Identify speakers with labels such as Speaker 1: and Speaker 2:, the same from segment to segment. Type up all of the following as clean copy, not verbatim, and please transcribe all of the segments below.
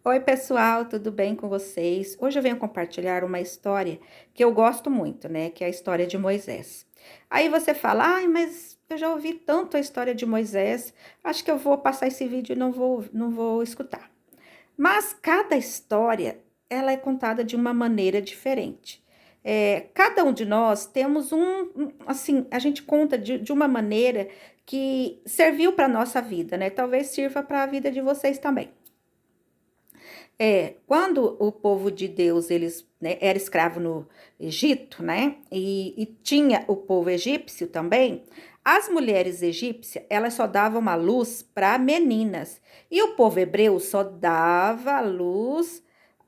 Speaker 1: Oi, pessoal, tudo bem com vocês? Hoje eu venho compartilhar uma história que eu gosto muito, né? Que é a história de Moisés. Aí você fala, ai, mas eu já ouvi tanto a história de Moisés, acho que eu vou passar esse vídeo e não vou escutar. Mas cada história, ela é contada de uma maneira diferente. Cada um de nós temos assim, a gente conta de uma maneira que serviu para nossa vida, né? Talvez sirva para a vida de vocês também. Quando o povo de Deus, eles, né, era escravo no Egito, né, e tinha o povo egípcio também, as mulheres egípcias, elas só davam a luz para meninas, e o povo hebreu só dava a luz,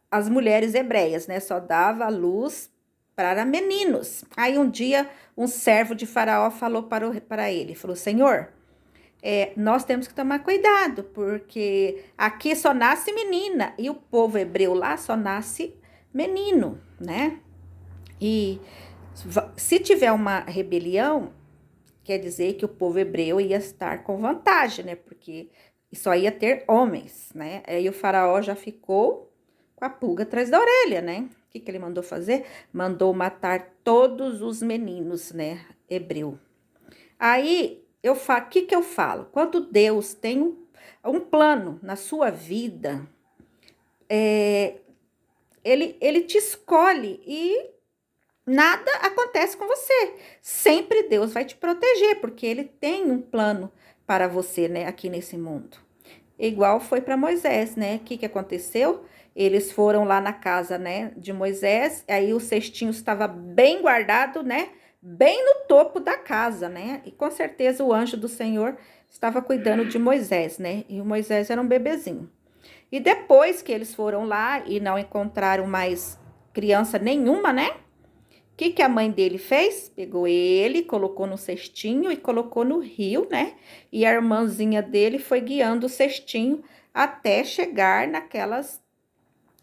Speaker 1: as mulheres hebreias, né, só dava a luz para meninos. Aí um dia, um servo de Faraó falou para ele, falou, Senhor, nós temos que tomar cuidado, porque aqui só nasce menina e o povo hebreu lá só nasce menino, né? E se tiver uma rebelião, quer dizer que o povo hebreu ia estar com vantagem, né? Porque só ia ter homens, né? Aí o faraó já ficou com a pulga atrás da orelha, né? O que ele mandou fazer? Mandou matar todos os meninos, né? Hebreu. Aí o que eu falo? Quando Deus tem um plano na sua vida, ele te escolhe e nada acontece com você. Sempre Deus vai te proteger, porque ele tem um plano para você, né, aqui nesse mundo. Igual foi para Moisés, né? O que aconteceu? Eles foram lá na casa, né, de Moisés, aí o cestinho estava bem guardado, né? Bem no topo da casa, né? E com certeza o anjo do Senhor estava cuidando de Moisés, né? E o Moisés era um bebezinho. E depois que eles foram lá e não encontraram mais criança nenhuma, né? O que a mãe dele fez? Pegou ele, colocou no cestinho e colocou no rio, né? E a irmãzinha dele foi guiando o cestinho até chegar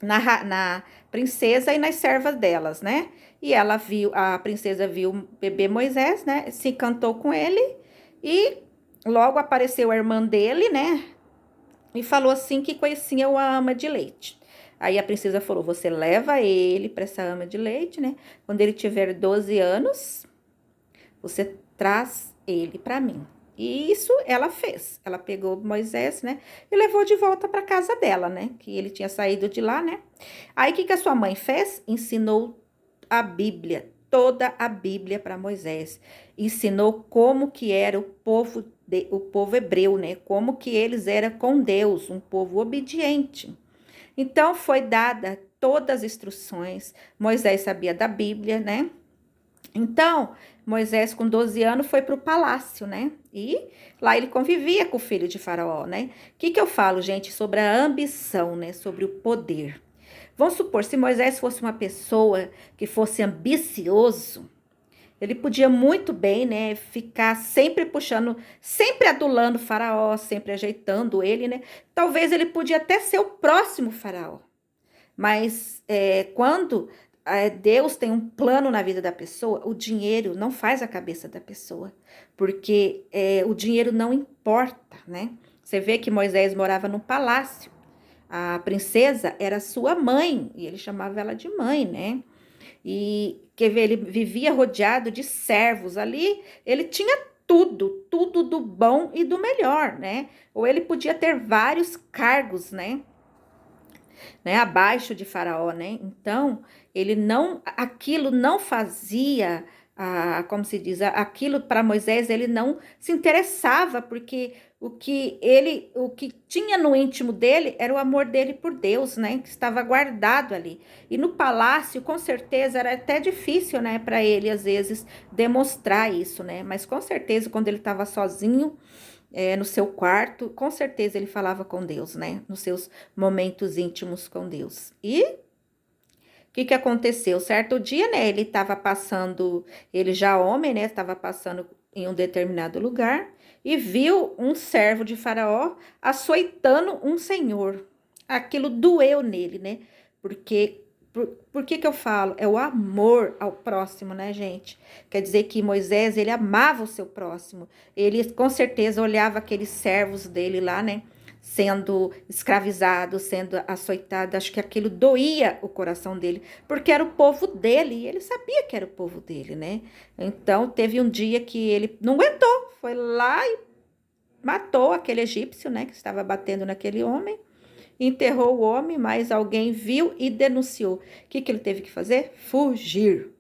Speaker 1: na princesa e nas servas delas, né? E a princesa viu o bebê Moisés, né? Se encantou com ele e logo apareceu a irmã dele, né? E falou assim que conhecia a ama de leite. Aí a princesa falou: você leva ele para essa ama de leite, né? Quando ele tiver 12 anos, você traz ele para mim. E isso ela fez. Ela pegou Moisés, né? E levou de volta para casa dela, né? Que ele tinha saído de lá, né? Aí o que a sua mãe fez? Ensinou a Bíblia, toda a Bíblia para Moisés. Ensinou como que era o povo hebreu, né? Como que eles eram com Deus, um povo obediente. Então foi dada todas as instruções. Moisés sabia da Bíblia, né? Então, Moisés, com 12 anos, foi para o palácio, né? E lá ele convivia com o filho de Faraó, né? O que eu falo, gente, sobre a ambição, né? Sobre o poder. Vamos supor, se Moisés fosse uma pessoa que fosse ambicioso, ele podia muito bem, né, ficar sempre puxando, sempre adulando o faraó, sempre ajeitando ele, né? Talvez ele podia até ser o próximo faraó. Mas quando Deus tem um plano na vida da pessoa, o dinheiro não faz a cabeça da pessoa, porque o dinheiro não importa, né? Você vê que Moisés morava num palácio, a princesa era sua mãe, e ele chamava ela de mãe, né? E quer ver, ele vivia rodeado de servos ali, ele tinha tudo do bom e do melhor, né? Ou ele podia ter vários cargos, né, abaixo de Faraó, né? Então, aquilo não fazia, como se diz, aquilo para Moisés ele não se interessava, porque o que tinha no íntimo dele era o amor dele por Deus, né? Que estava guardado ali. E no palácio, com certeza, era até difícil, né, para ele às vezes demonstrar isso, né? Mas com certeza, quando ele estava sozinho no seu quarto, com certeza ele falava com Deus, né? Nos seus momentos íntimos com Deus. E o que aconteceu? Certo dia, né? Ele estava passando, ele já homem, né? Estava passando em um determinado lugar e viu um servo de Faraó açoitando um senhor. Aquilo doeu nele, né? Porque por que eu falo? É o amor ao próximo, né, gente? Quer dizer que Moisés, ele amava o seu próximo. Ele, com certeza, olhava aqueles servos dele lá, né? sendo escravizado, sendo açoitado. Acho que aquilo doía o coração dele, porque era o povo dele, e ele sabia que era o povo dele, né? Então, teve um dia que ele não aguentou, foi lá e matou aquele egípcio, né, que estava batendo naquele homem, enterrou o homem, mas alguém viu e denunciou. O que ele teve que fazer? Fugir.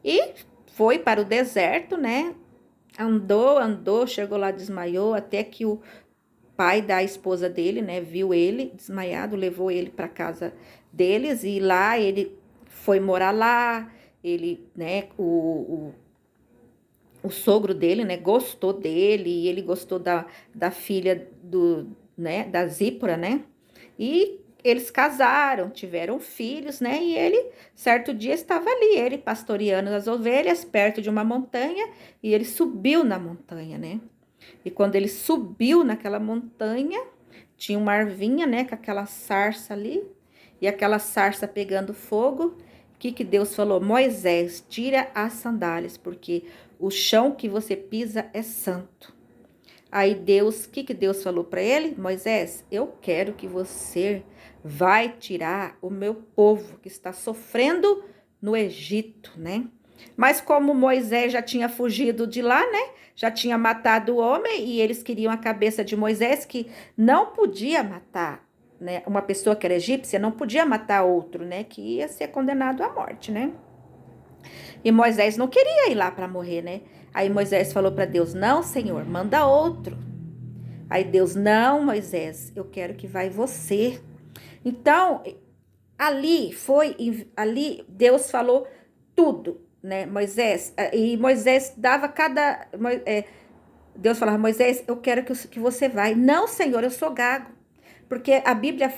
Speaker 1: E foi para o deserto, né? Andou, chegou lá, desmaiou, até que o pai da esposa dele, né, viu ele desmaiado, levou ele para casa deles e lá ele foi morar lá. Ele, né, o sogro dele, né, gostou dele e ele gostou da filha né, da Zípora, né? E eles casaram, tiveram filhos, né? E ele, certo dia, estava ali, ele pastoreando as ovelhas perto de uma montanha, e ele subiu na montanha, né? E quando ele subiu naquela montanha, tinha uma arvinha, né, com aquela sarça ali, e aquela sarça pegando fogo. O que Deus falou? Moisés, tira as sandálias, porque o chão que você pisa é santo. Aí Deus, o que Deus falou para ele? Moisés, eu quero que você vai tirar o meu povo que está sofrendo no Egito, né? Mas como Moisés já tinha fugido de lá, né? Já tinha matado o homem e eles queriam a cabeça de Moisés, que não podia matar, né? Uma pessoa que era egípcia não podia matar outro, né? Que ia ser condenado à morte, né? E Moisés não queria ir lá para morrer, né? Aí Moisés falou para Deus: Não, Senhor, manda outro. Aí Deus: Não, Moisés, eu quero que vai você. Então, ali Deus falou tudo, né? Moisés dava Deus falava: Moisés, eu quero que você vai. Não, Senhor, eu sou gago. Porque a Bíblia,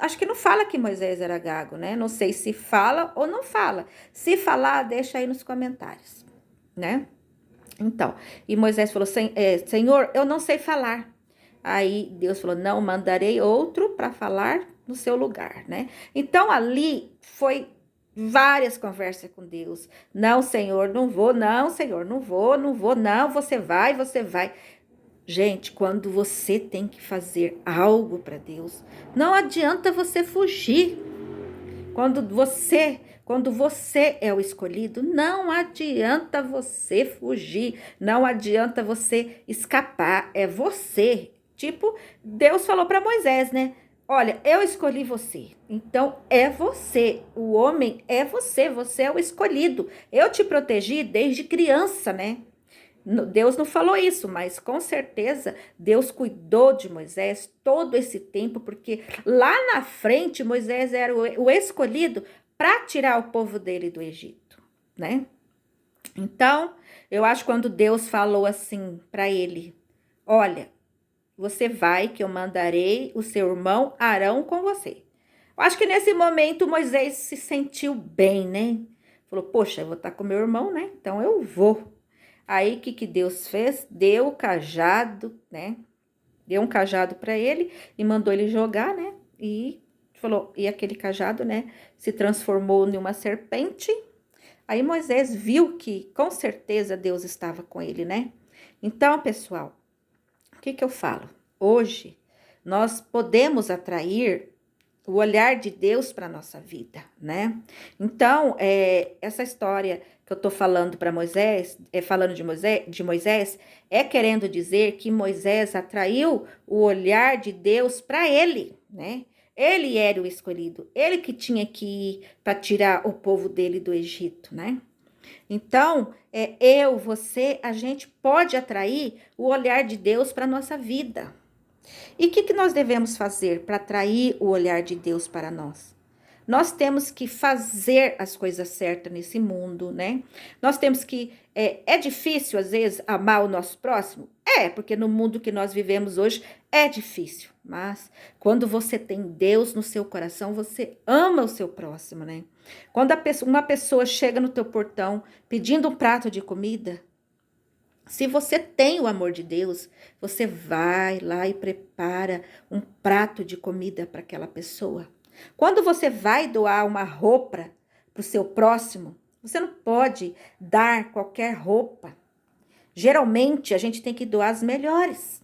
Speaker 1: acho que não fala que Moisés era gago, né? Não sei se fala ou não fala. Se falar, deixa aí nos comentários, né? Então, e Moisés falou: Senhor, eu não sei falar. Aí Deus falou: Não, mandarei outro para falar no seu lugar, né? Então, ali foi várias conversas com Deus. Não, Senhor, não vou. Não, Senhor, não vou, não vou. Não, você vai, você vai. Gente, quando você tem que fazer algo para Deus, não adianta você fugir. Quando você é o escolhido, não adianta você fugir, não adianta você escapar, é você. Tipo, Deus falou para Moisés, né? Olha, eu escolhi você, então é você, o homem é você, você é o escolhido. Eu te protegi desde criança, né? Deus não falou isso, mas com certeza Deus cuidou de Moisés todo esse tempo, porque lá na frente Moisés era o escolhido para tirar o povo dele do Egito, né? Então, eu acho que quando Deus falou assim para ele: Olha, você vai, que eu mandarei o seu irmão Arão com você. Eu acho que nesse momento Moisés se sentiu bem, né? Falou: Poxa, eu vou estar com meu irmão, né? Então eu vou. Aí, o que Deus fez? Deu o cajado, né? Deu um cajado para ele e mandou ele jogar, né? E falou, e aquele cajado, né, se transformou em uma serpente. Aí Moisés viu que com certeza Deus estava com ele, né? Então, pessoal, o que eu falo? Hoje nós podemos atrair o olhar de Deus para a nossa vida, né? Então, essa história que eu estou falando para Moisés, falando de Moisés, é querendo dizer que Moisés atraiu o olhar de Deus para ele, né? Ele era o escolhido, ele que tinha que ir para tirar o povo dele do Egito, né? Então, você, a gente pode atrair o olhar de Deus para a nossa vida. E o que nós devemos fazer para atrair o olhar de Deus para nós? Nós temos que fazer as coisas certas nesse mundo, né? Nós temos que. É difícil, às vezes, amar o nosso próximo? Porque no mundo que nós vivemos hoje é difícil. Mas quando você tem Deus no seu coração, você ama o seu próximo, né? Quando uma pessoa chega no teu portão pedindo um prato de comida, se você tem o amor de Deus, você vai lá e prepara um prato de comida para aquela pessoa. Quando você vai doar uma roupa para o seu próximo, você não pode dar qualquer roupa. Geralmente, a gente tem que doar as melhores.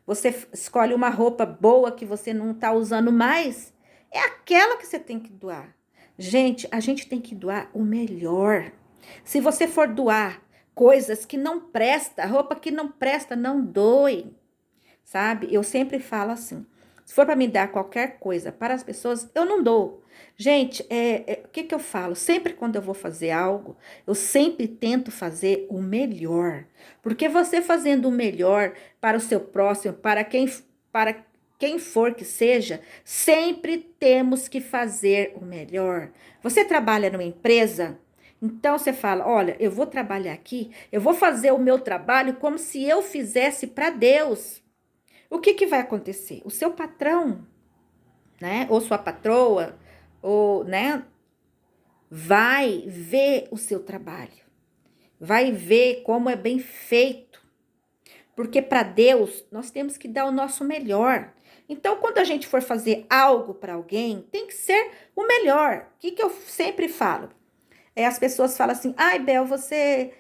Speaker 1: você escolhe uma roupa boa que você não está usando mais, é aquela que você tem que doar. Gente, a gente tem que doar o melhor. Se você for doar coisas que não presta, roupa que não presta, não doe, sabe? Eu sempre falo assim, se for para me dar qualquer coisa para as pessoas, eu não dou. Gente, o que que eu falo? Sempre quando eu vou fazer algo, eu sempre tento fazer o melhor. Porque você fazendo o melhor para o seu próximo, para quem for que seja, sempre temos que fazer o melhor. Você trabalha numa empresa? Então você fala, olha, eu vou trabalhar aqui, eu vou fazer o meu trabalho como se eu fizesse para Deus. O que que vai acontecer? O seu patrão, né, ou sua patroa, ou, né, vai ver o seu trabalho, vai ver como é bem feito, porque para Deus nós temos que dar o nosso melhor. Então, quando a gente for fazer algo para alguém, tem que ser o melhor. O que que eu sempre falo? As pessoas falam assim, ai, Bel, você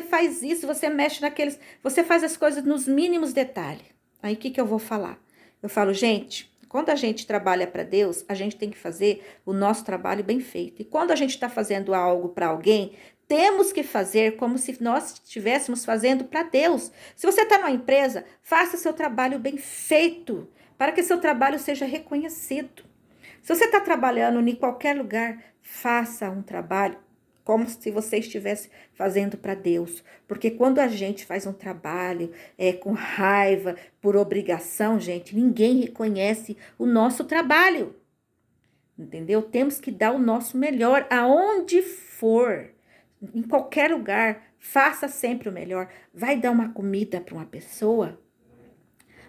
Speaker 1: faz isso, você mexe naqueles, você faz as coisas nos mínimos detalhes. Aí, o que que eu vou falar? Eu falo, gente, quando a gente trabalha para Deus, a gente tem que fazer o nosso trabalho bem feito. E quando a gente está fazendo algo para alguém, temos que fazer como se nós estivéssemos fazendo para Deus. Se você está numa empresa, faça seu trabalho bem feito, para que seu trabalho seja reconhecido. Se você está trabalhando em qualquer lugar, faça um trabalho como se você estivesse fazendo para Deus. Porque quando a gente faz um trabalho com raiva, por obrigação, gente, ninguém reconhece o nosso trabalho. Entendeu? Temos que dar o nosso melhor aonde for, em qualquer lugar. Faça sempre o melhor. Vai dar uma comida para uma pessoa?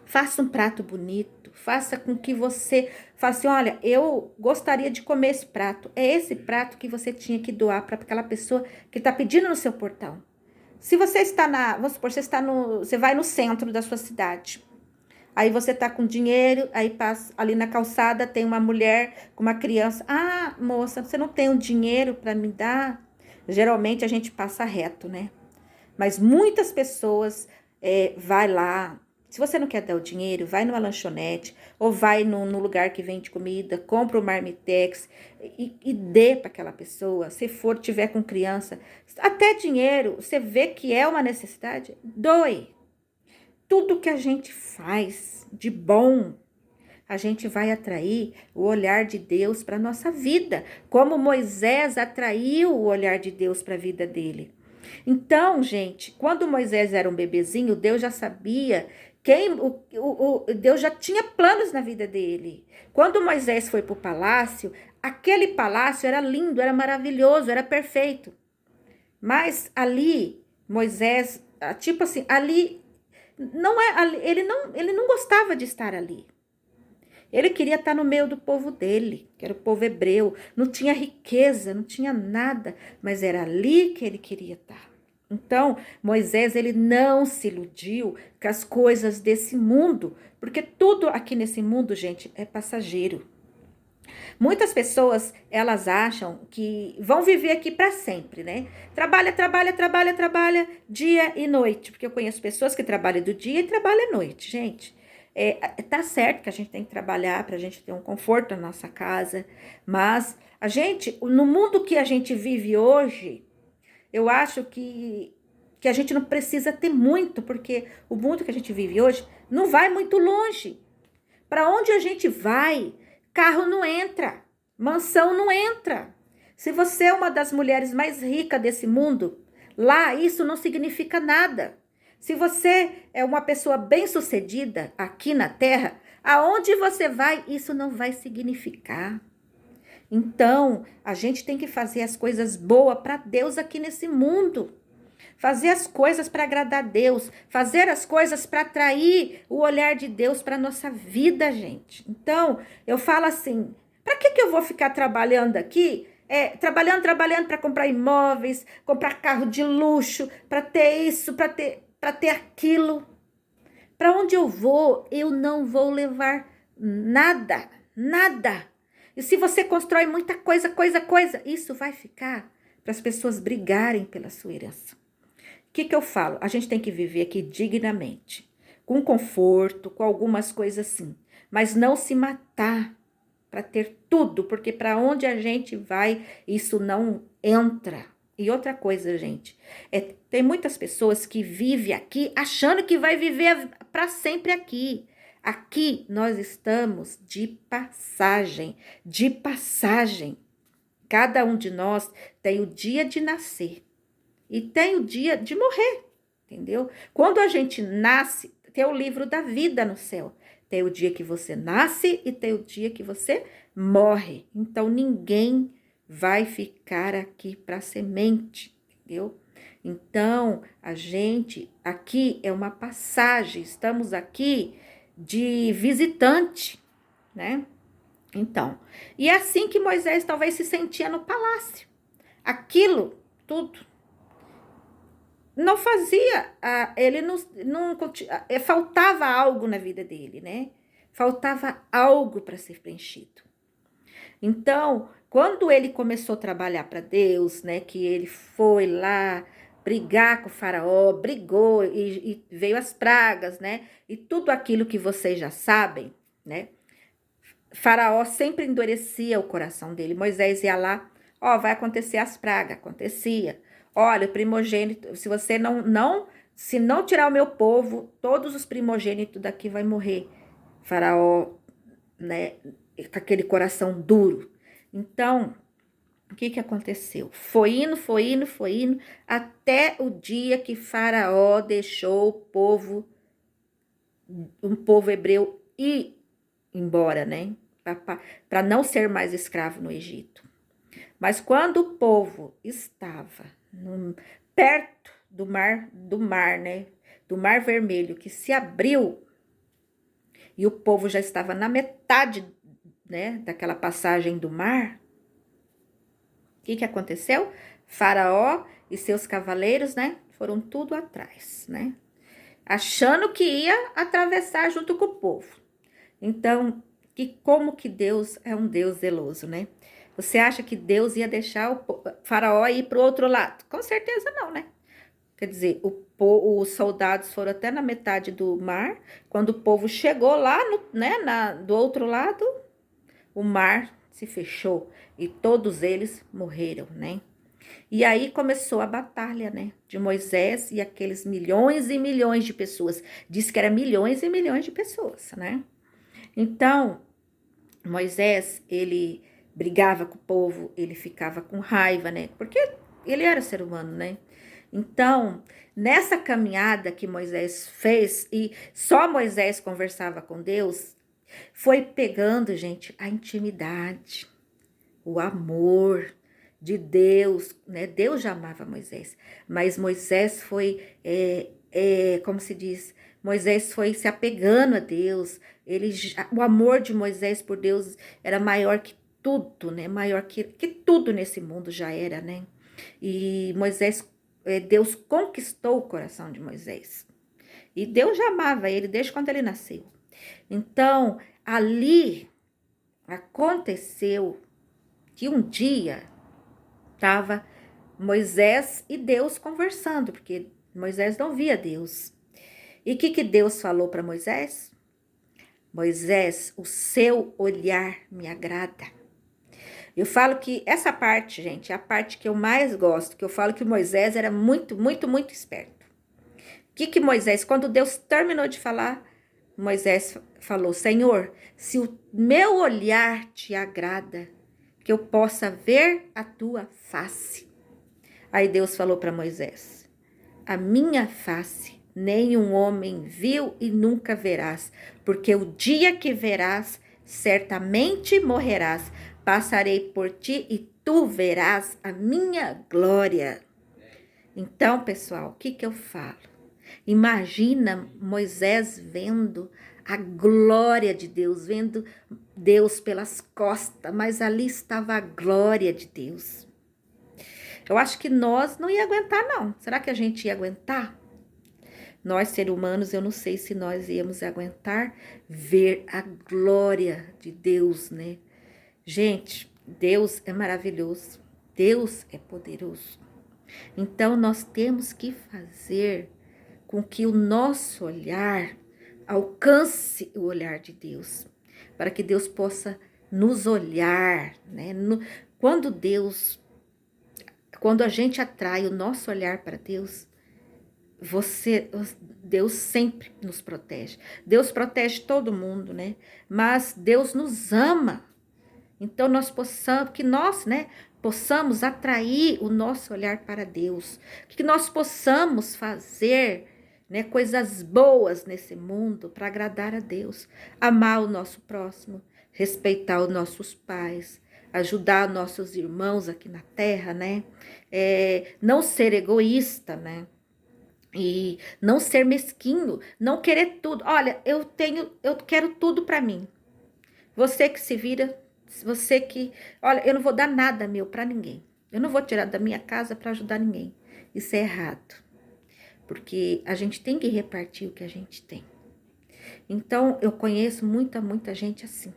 Speaker 1: Faça um prato bonito, faça com que você faça assim, olha, eu gostaria de comer esse prato. É esse prato que você tinha que doar para aquela pessoa que está pedindo no seu portão. Se você está vamos supor, você vai no centro da sua cidade. Aí você tá com dinheiro, aí passa ali na calçada, tem uma mulher com uma criança. Ah, moça, você não tem um dinheiro para me dar? Geralmente a gente passa reto, né? Mas muitas pessoas vai lá. Se você não quer dar o dinheiro, vai numa lanchonete ou vai no lugar que vende comida, compra o marmitex e dê para aquela pessoa. Se for, tiver com criança, até dinheiro, você vê que é uma necessidade, doe. Tudo que a gente faz de bom, a gente vai atrair o olhar de Deus para a nossa vida, como Moisés atraiu o olhar de Deus para a vida dele. Então, gente, quando Moisés era um bebezinho, Deus já sabia Deus já tinha planos na vida dele. Quando Moisés foi para o palácio, aquele palácio era lindo, era maravilhoso, era perfeito. Mas ali, Moisés, tipo assim, ali não é, ele não gostava de estar ali. Ele queria estar no meio do povo dele, que era o povo hebreu. Não tinha riqueza, não tinha nada, mas era ali que ele queria estar. Então, Moisés, ele não se iludiu com as coisas desse mundo, porque tudo aqui nesse mundo, gente, é passageiro. Muitas pessoas, elas acham que vão viver aqui para sempre, né? Trabalha, trabalha, trabalha, trabalha, dia e noite, porque eu conheço pessoas que trabalham do dia e trabalham à noite, gente. Tá certo que a gente tem que trabalhar para a gente ter um conforto na nossa casa, mas a gente, no mundo que a gente vive hoje, eu acho que a gente não precisa ter muito, porque o mundo que a gente vive hoje não vai muito longe. Para onde a gente vai, carro não entra, mansão não entra. Se você é uma das mulheres mais ricas desse mundo, lá isso não significa nada. Se você é uma pessoa bem-sucedida aqui na Terra, aonde você vai, isso não vai significar. Então, a gente tem que fazer as coisas boas para Deus aqui nesse mundo. Fazer as coisas para agradar a Deus, fazer as coisas para atrair o olhar de Deus para a nossa vida, gente. Então, eu falo assim, para que eu vou ficar trabalhando aqui? Trabalhando para comprar imóveis, comprar carro de luxo, para ter isso, para ter aquilo. Para onde eu não vou levar nada, nada. E se você constrói muita coisa, isso vai ficar para as pessoas brigarem pela sua herança. O que eu falo? A gente tem que viver aqui dignamente. com conforto, com algumas coisas assim, mas não se matar para ter tudo, porque para onde a gente vai, isso não entra. E outra coisa, gente, tem muitas pessoas que vivem aqui achando que vai viver para sempre aqui. Aqui nós estamos de passagem, de passagem. Cada um de nós tem o dia de nascer e tem o dia de morrer, entendeu? Quando a gente nasce, tem o livro da vida no céu. Tem o dia que você nasce e tem o dia que você morre. Então, ninguém vai ficar aqui para semente, entendeu? Então, a gente aqui é uma passagem, estamos aqui de visitante, né? Então, e é assim que Moisés talvez se sentia no palácio. Aquilo tudo não fazia, ele faltava algo na vida dele, né? Faltava algo para ser preenchido. Então, quando ele começou a trabalhar para Deus, né? Que ele foi lá brigar com o faraó, brigou e veio as pragas, né? E tudo aquilo que vocês já sabem, né? Faraó sempre endurecia o coração dele. Moisés ia lá, ó, vai acontecer as pragas, acontecia. Olha, o primogênito, se você se não tirar o meu povo, todos os primogênitos daqui vai morrer. Faraó, né, com aquele coração duro. Então, o que aconteceu? Foi indo, até o dia que Faraó deixou um povo hebreu ir embora, né? Para não ser mais escravo no Egito. Mas quando o povo estava perto do mar, né? Do Mar Vermelho, que se abriu, e o povo já estava na metade, né? Daquela passagem do mar, o que aconteceu? Faraó e seus cavaleiros, né? Foram tudo atrás, né? Achando que ia atravessar junto com o povo. Então, como que Deus é um Deus zeloso, né? Você acha que Deus ia deixar o faraó ir para o outro lado? Com certeza não, né? Quer dizer, os soldados foram até na metade do mar. Quando o povo chegou lá, do outro lado, o mar se fechou e todos eles morreram, né? E aí começou a batalha, né? De Moisés e aqueles milhões e milhões de pessoas. Diz que era milhões e milhões de pessoas, né? Então, Moisés, ele brigava com o povo, ele ficava com raiva, né? Porque ele era ser humano, né? Então, nessa caminhada que Moisés fez, e só Moisés conversava com Deus, foi pegando, gente, a intimidade, o amor de Deus, né? Deus já amava Moisés, mas Moisés foi, como se diz, Moisés foi se apegando a Deus. O amor de Moisés por Deus era maior que tudo, né? Maior que tudo nesse mundo já era, né? E Deus conquistou o coração de Moisés. E Deus já amava ele desde quando ele nasceu. Então, ali aconteceu que um dia estava Moisés e Deus conversando, porque Moisés não via Deus. E o que Deus falou para Moisés? Moisés, o seu olhar me agrada. Eu falo que essa parte, gente, é a parte que eu mais gosto, que eu falo que Moisés era muito, muito, muito esperto. O que Moisés, quando Deus terminou de falar, Moisés falou, Senhor, se o meu olhar te agrada, que eu possa ver a tua face. Aí Deus falou para Moisés, a minha face nenhum homem viu e nunca verás, porque o dia que verás, certamente morrerás. Passarei por ti e tu verás a minha glória. Então, pessoal, o que eu falo? Imagina Moisés vendo a glória de Deus, vendo Deus pelas costas, mas ali estava a glória de Deus. Eu acho que nós não ia aguentar, não. Será que a gente ia aguentar? Nós, seres humanos, eu não sei se nós íamos aguentar ver a glória de Deus, né? Gente, Deus é maravilhoso. Deus é poderoso. Então, nós temos que fazer com que o nosso olhar alcance o olhar de Deus, para que Deus possa nos olhar, né? Quando a gente atrai o nosso olhar para Deus, Deus sempre nos protege. Deus protege todo mundo, né? Mas Deus nos ama. Então possamos atrair o nosso olhar para Deus, que nós possamos fazer, né, coisas boas nesse mundo para agradar a Deus, amar o nosso próximo, respeitar os nossos pais, ajudar nossos irmãos aqui na terra, né? Não ser egoísta, né? E não ser mesquinho, não querer tudo. Olha, eu quero tudo para mim. Você que se vira, olha, eu não vou dar nada meu para ninguém. Eu não vou tirar da minha casa para ajudar ninguém. Isso é errado. Porque a gente tem que repartir o que a gente tem. Então, eu conheço muita gente assim,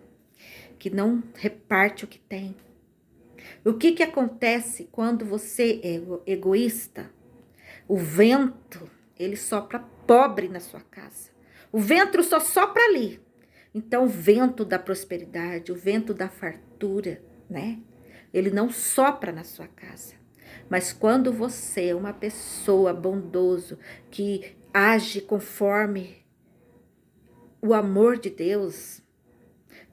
Speaker 1: que não reparte o que tem. O que acontece quando você é egoísta? O vento, ele sopra pobre na sua casa. O vento só sopra ali. Então, o vento da prosperidade, o vento da fartura, né? Ele não sopra na sua casa. Mas quando você é uma pessoa bondoso, que age conforme o amor de Deus,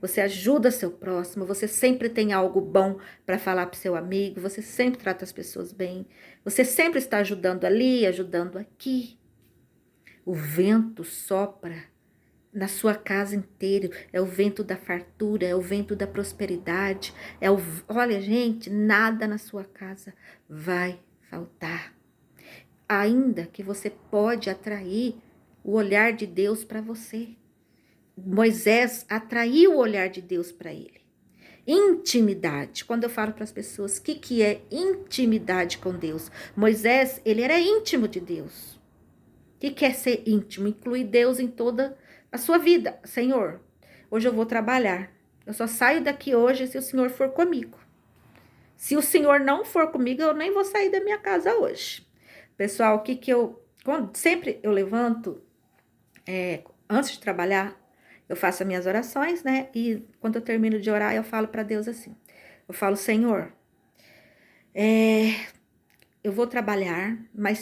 Speaker 1: você ajuda seu próximo, você sempre tem algo bom para falar para seu amigo, você sempre trata as pessoas bem, você sempre está ajudando ali, ajudando aqui. O vento sopra na sua casa inteira, é o vento da fartura, é o vento da prosperidade, olha gente, nada na sua casa vai faltar. Ainda que você pode atrair o olhar de Deus para você. Moisés atraiu o olhar de Deus para ele. Intimidade. Quando eu falo para as pessoas o que é intimidade com Deus, Moisés, ele era íntimo de Deus. O que é ser íntimo? Inclui Deus em toda a sua vida. Senhor, hoje eu vou trabalhar. Eu só saio daqui hoje se o Senhor for comigo. Se o Senhor não for comigo, eu nem vou sair da minha casa hoje. Pessoal, sempre eu levanto, antes de trabalhar, eu faço as minhas orações, né? E quando eu termino de orar, eu falo para Deus assim. Eu falo, Senhor, eu vou trabalhar, mas